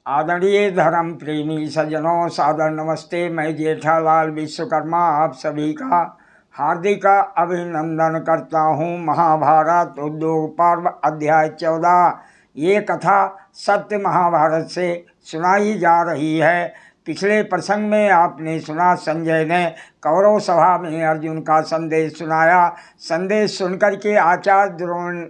आदरणीय धर्म प्रेमी सज्जनों, सादर नमस्ते। मैं जेठालाल विश्वकर्मा आप सभी का हार्दिक अभिनंदन करता हूँ। महाभारत उद्योग पर्व अध्याय 14 ये कथा सत्य महाभारत से सुनाई जा रही है। पिछले प्रसंग में आपने सुना, संजय ने कौरव सभा में अर्जुन का संदेश सुनाया। संदेश सुनकर के आचार्य द्रोण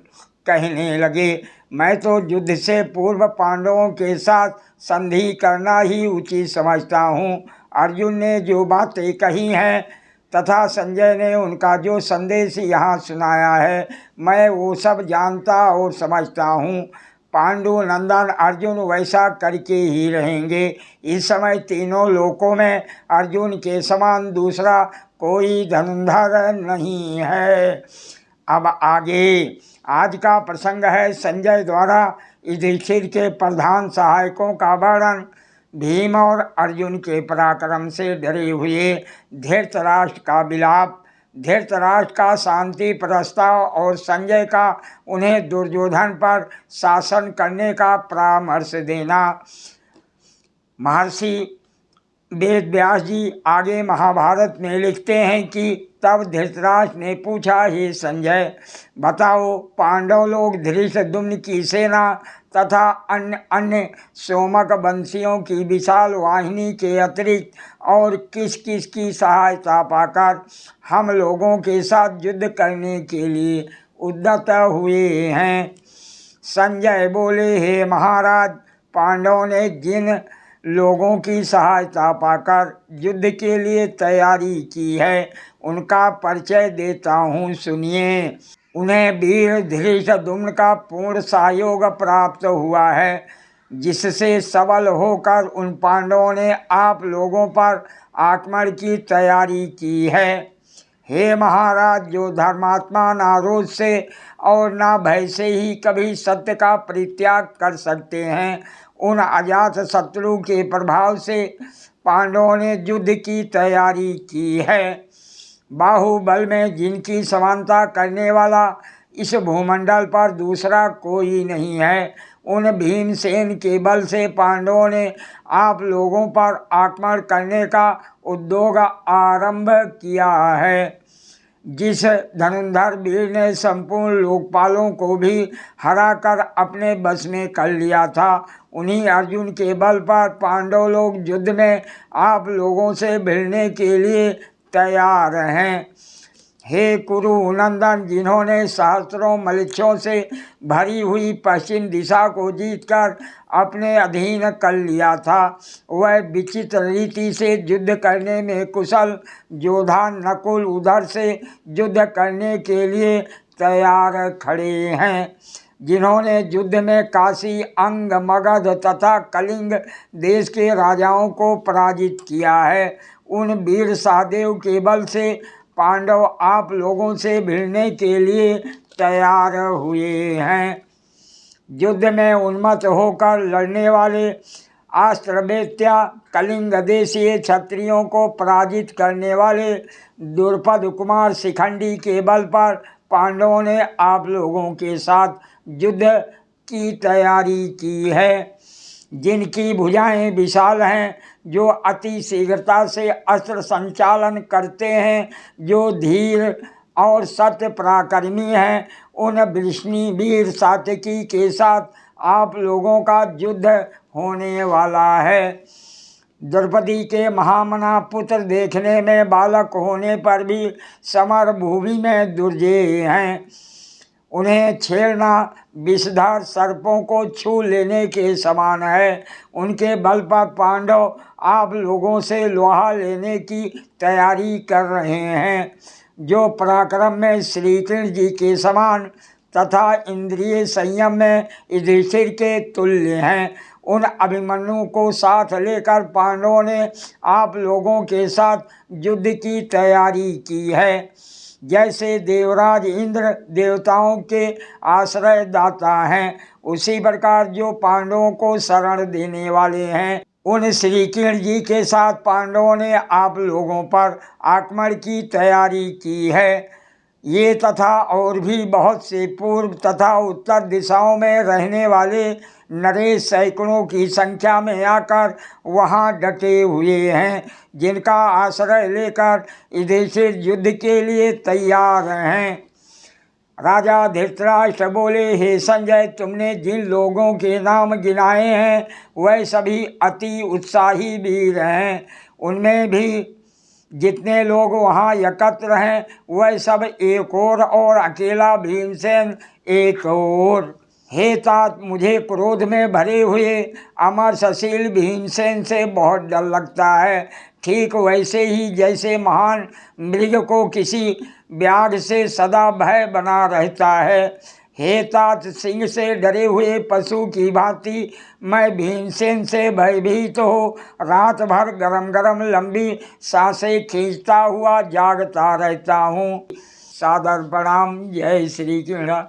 कहने लगे, मैं तो युद्ध से पूर्व पांडवों के साथ संधि करना ही उचित समझता हूँ। अर्जुन ने जो बातें कही हैं तथा संजय ने उनका जो संदेश यहाँ सुनाया है, मैं वो सब जानता और समझता हूँ। पांडु नंदन अर्जुन वैसा करके ही रहेंगे। इस समय तीनों लोकों में अर्जुन के समान दूसरा कोई धनुर्धर नहीं है। अब आगे आज का प्रसंग है संजय द्वारा युधिष्ठिर के प्रधान सहायकों का वर्णन। भीम और अर्जुन के पराक्रम से डरे हुए धृतराष्ट्र का विलाप, धृतराष्ट्र का शांति प्रस्ताव और संजय का उन्हें दुर्योधन पर शासन करने का परामर्श देना। महर्षि वेद व्यास जी आगे महाभारत में लिखते हैं कि तब धृतराष्ट्र ने पूछा, हे संजय, बताओ पांडव लोग धृष्टद्युम्न की सेना तथा अन्य सोमक वंशियों की विशाल वाहिनी के अतिरिक्त और किस किस की सहायता पाकर हम लोगों के साथ युद्ध करने के लिए उद्यत हुए हैं। संजय बोले, हे महाराज, पांडवों ने जिन लोगों की सहायता पाकर युद्ध के लिए तैयारी की है उनका परिचय देता हूँ, सुनिए। उन्हें वीर धृष्टद्युम्न का पूर्ण सहयोग प्राप्त हुआ है, जिससे सबल होकर उन पांडवों ने आप लोगों पर आक्रमण की तैयारी की है। हे महाराज, जो धर्मात्मा ना रोष से और ना भय से ही कभी सत्य का परित्याग कर सकते हैं, उन अजात शत्रु के प्रभाव से पांडवों ने युद्ध की तैयारी की है। बाहुबल में जिनकी समानता करने वाला इस भूमंडल पर दूसरा कोई नहीं है, उन भीमसेन के बल से पांडवों ने आप लोगों पर आक्रमण करने का उद्योग आरंभ किया है। जिस धनुर्धर वीर ने संपूर्ण लोकपालों को भी हराकर अपने बस में कर लिया था, उन्हीं अर्जुन के बल पर पांडव लोग युद्ध में आप लोगों से भिड़ने के लिए तैयार हैं। हे कुरु नंदन, जिन्होंने सहस्त्रों मल्लियों से भरी हुई पश्चिम दिशा को जीतकर अपने अधीन कर लिया था, वह विचित्र रीति से युद्ध करने में कुशल योद्धा नकुल उधर से युद्ध करने के लिए तैयार खड़े हैं। जिन्होंने युद्ध में काशी, अंग, मगध तथा कलिंग देश के राजाओं को पराजित किया है, उन वीर सहदेव के बल से पांडव आप लोगों से भिड़ने के लिए तैयार हुए हैं। युद्ध में उन्मत्त होकर लड़ने वाले आस्त्रवेत्या कलिंग देशीय क्षत्रियों को पराजित करने वाले द्रुपद कुमार शिखंडी के बल पर पांडवों ने आप लोगों के साथ युद्ध की तैयारी की है। जिनकी भुजाएं विशाल हैं, जो अति शीघ्रता से अस्त्र संचालन करते हैं, जो धीर और सत्य पराक्रमी हैं, उन वृष्णि वीर सात्यकी के साथ आप लोगों का युद्ध होने वाला है। द्रौपदी के महामना पुत्र देखने में बालक होने पर भी समर भूमि में दुर्जेय हैं। उन्हें छेड़ना विषधर सर्पों को छू लेने के समान है। उनके बल पर पांडव आप लोगों से लोहा लेने की तैयारी कर रहे हैं, जो पराक्रम में श्री कृष्ण जी के समान तथा इंद्रिय संयम में युधिष्ठिर के तुल्य हैं। उन अभिमन्यु को साथ लेकर पांडवों ने आप लोगों के साथ युद्ध की तैयारी की है। जैसे देवराज इंद्र देवताओं के आश्रय दाता हैं, उसी प्रकार जो पांडवों को शरण देने वाले हैं, उन श्री कृष्ण जी के साथ पांडवों ने आप लोगों पर आक्रमण की तैयारी की है। ये तथा और भी बहुत से पूर्व तथा उत्तर दिशाओं में रहने वाले नरेश सैकड़ों की संख्या में आकर वहां डटे हुए हैं, जिनका आश्रय लेकर युधिष्ठिर युद्ध के लिए तैयार हैं। राजा धृतराष्ट्र बोले, हे संजय, तुमने जिन लोगों के नाम गिनाए हैं वह सभी अति उत्साही वीर हैं। उनमें भी जितने लोग वहाँ एकत्र हैं वह सब एक ओर और अकेला भीमसेन एक ओर। हे तात, मुझे क्रोध में भरे हुए अमर सशील भीमसेन से बहुत डर लगता है, ठीक वैसे ही जैसे महान मृग को किसी व्याघ्र से सदा भय बना रहता है। हे तात, सिंह से डरे हुए पशु की भांति मैं भीमसेन से भयभीत हो रात भर गरम गरम लंबी सांसें खींचता हुआ जागता रहता हूँ। सादर प्रणाम। जय श्री कृष्ण।